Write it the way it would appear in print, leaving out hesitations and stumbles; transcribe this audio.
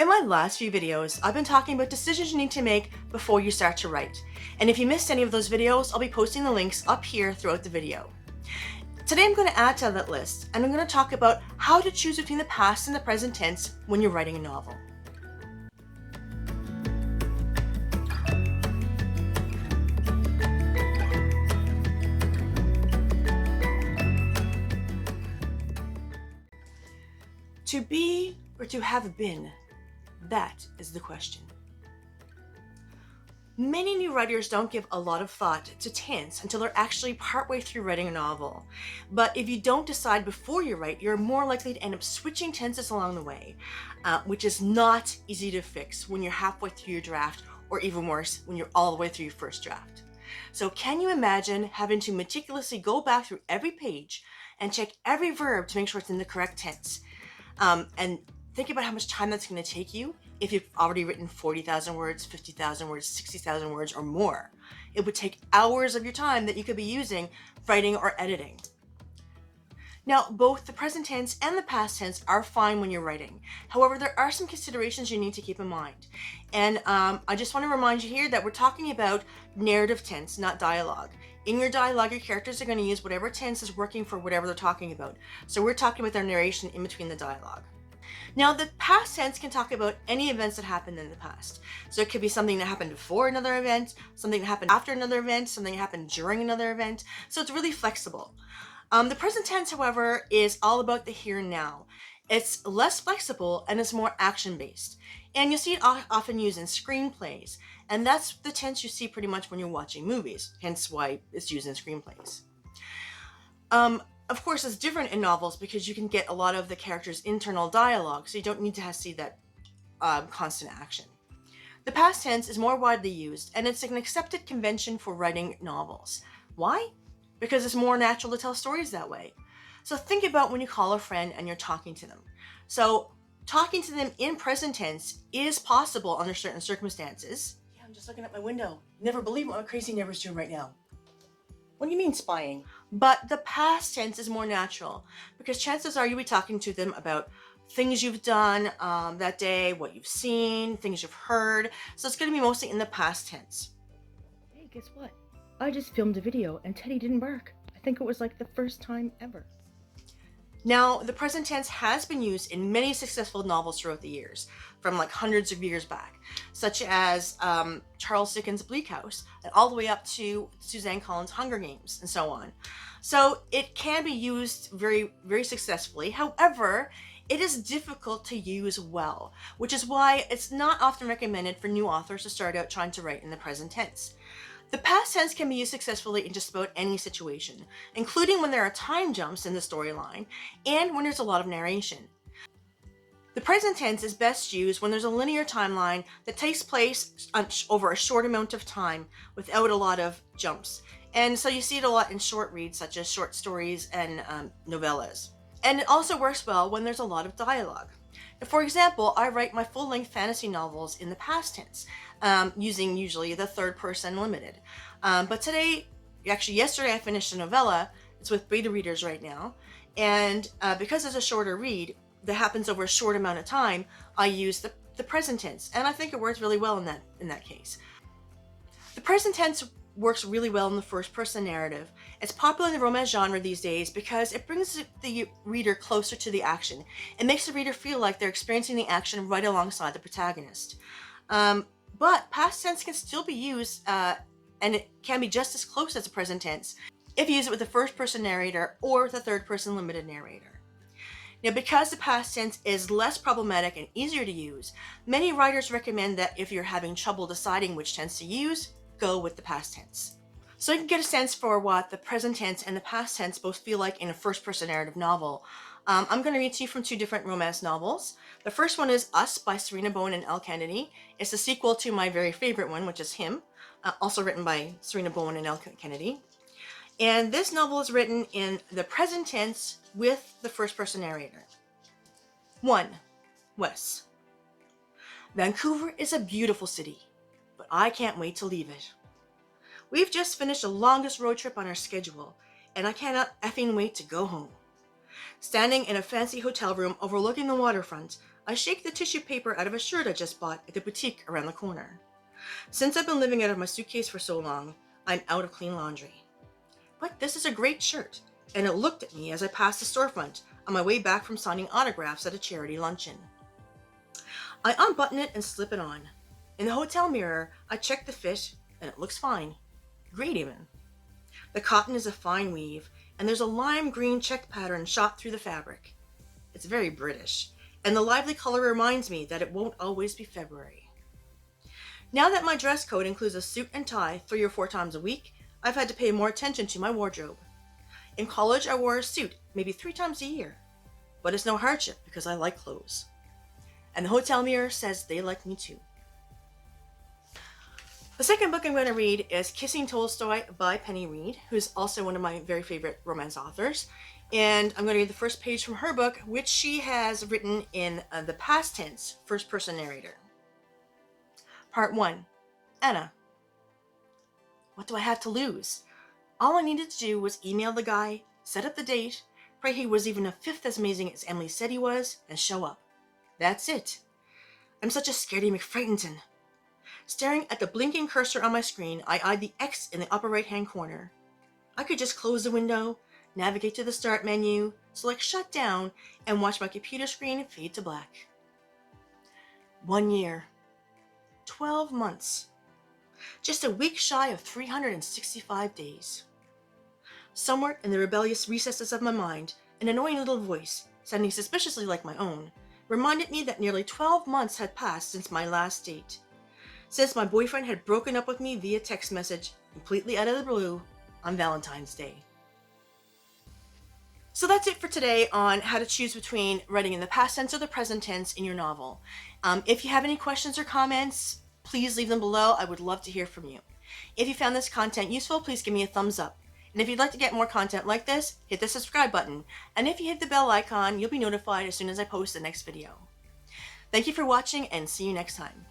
In my last few videos, I've been talking about decisions you need to make before you start to write. And if you missed any of those videos, I'll be posting the links up here throughout the video. Today I'm going to add to that list, and I'm going to talk about how to choose between the past and the present tense when you're writing a novel. To be or to have been? That is the question. Many new writers don't give a lot of thought to tense until they're actually partway through writing a novel. But if you don't decide before you write, you're more likely to end up switching tenses along the way, which is not easy to fix when you're halfway through your draft, or even worse, when you're all the way through your first draft. So can you imagine having to meticulously go back through every page and check every verb to make sure it's in the correct tense? And think about how much time that's going to take you if you've already written 40,000 words, 50,000 words, 60,000 words, or more. It would take hours of your time that you could be using writing or editing. Now, both the present tense and the past tense are fine when you're writing. However, there are some considerations you need to keep in mind. And I just want to remind you here that we're talking about narrative tense, not dialogue. In your dialogue, your characters are going to use whatever tense is working for whatever they're talking about. So we're talking about their narration in between the dialogue. Now, the past tense can talk about any events that happened in the past. So it could be something that happened before another event, something that happened after another event, something that happened during another event. So it's really flexible. The present tense, however, is all about the here and now. It's less flexible and it's more action-based. And you'll see it often used in screenplays. And that's the tense you see pretty much when you're watching movies, hence why it's used in screenplays. Of course, it's different in novels because you can get a lot of the characters' internal dialogue, so you don't need to see that constant action. The past tense is more widely used, and it's an accepted convention for writing novels. Why? Because it's more natural to tell stories that way. So think about when you call a friend and you're talking to them. So talking to them in present tense is possible under certain circumstances. Yeah, I'm just looking at my window. Never believe what my crazy neighbor's doing right now. What do you mean spying? But the past tense is more natural because chances are you'll be talking to them about things you've done that day, what you've seen, things you've heard. So it's going to be mostly in the past tense. Hey, guess what? I just filmed a video and Teddy didn't bark. I think it was like the first time ever. Now, the present tense has been used in many successful novels throughout the years, from like hundreds of years back, such as Charles Dickens' Bleak House, and all the way up to Suzanne Collins' Hunger Games, and so on. So it can be used very, very successfully. However, it is difficult to use well, which is why it's not often recommended for new authors to start out trying to write in the present tense. The past tense can be used successfully in just about any situation, including when there are time jumps in the storyline and when there's a lot of narration. The present tense is best used when there's a linear timeline that takes place over a short amount of time without a lot of jumps. And so you see it a lot in short reads such as short stories and novellas. And it also works well when there's a lot of dialogue. For example, I write my full-length fantasy novels in the past tense, using usually the third person limited. But yesterday I finished a novella. It's with beta readers right now. And because it's a shorter read that happens over a short amount of time, I use the present tense. And I think it works really well in that case. The present tense works really well in the first-person narrative. It's popular in the romance genre these days because it brings the reader closer to the action. It makes the reader feel like they're experiencing the action right alongside the protagonist. But past tense can still be used, and it can be just as close as the present tense if you use it with the first-person narrator or the third-person limited narrator. Now, because the past tense is less problematic and easier to use, many writers recommend that if you're having trouble deciding which tense to use, go with the past tense. So you can get a sense for what the present tense and the past tense both feel like in a first-person narrative novel. I'm going to read to you from two different romance novels. The first one is Us by Sarina, Bowen, and Elle. It's the sequel to my very favorite one, which is Him, also written by Sarina, Bowen, and Elle. And this novel is written in the present tense with the first-person narrator. 1. Wes. Vancouver is a beautiful city, but I can't wait to leave it. We've just finished the longest road trip on our schedule, and I cannot effing wait to go home. Standing in a fancy hotel room overlooking the waterfront, I shake the tissue paper out of a shirt I just bought at the boutique around the corner. Since I've been living out of my suitcase for so long, I'm out of clean laundry. But this is a great shirt, and it looked at me as I passed the storefront on my way back from signing autographs at a charity luncheon. I unbutton it and slip it on. In the hotel mirror, I check the fit, and it looks fine. Great even. The cotton is a fine weave, and there's a lime green checked pattern shot through the fabric. It's very British, and the lively color reminds me that it won't always be February. Now that my dress code includes a suit and tie 3 or 4 times a week, I've had to pay more attention to my wardrobe. In college, I wore a suit maybe 3 times a year, but it's no hardship because I like clothes. And the hotel mirror says they like me too. The second book I'm going to read is Kissing Tolstoy by Penny Reid, who's also one of my very favorite romance authors. And I'm going to read the first page from her book, which she has written in the past tense, first-person narrator. Part 1. Anna. What do I have to lose? All I needed to do was email the guy, set up the date, pray he was even a fifth as amazing as Emily said he was, and show up. That's it. I'm such a scaredy McFrightenton. Staring at the blinking cursor on my screen, I eyed the X in the upper right-hand corner. I could just close the window, navigate to the start menu, select shut down, and watch my computer screen fade to black. 1 year. 12 months. Just a week shy of 365 days. Somewhere in the rebellious recesses of my mind, an annoying little voice, sounding suspiciously like my own, reminded me that nearly 12 months had passed since my last date. Since my boyfriend had broken up with me via text message, completely out of the blue, on Valentine's Day. So that's it for today on how to choose between writing in the past tense or the present tense in your novel. If you have any questions or comments, please leave them below. I would love to hear from you. If you found this content useful, please give me a thumbs up. And if you'd like to get more content like this, hit the subscribe button. And if you hit the bell icon, you'll be notified as soon as I post the next video. Thank you for watching, and see you next time.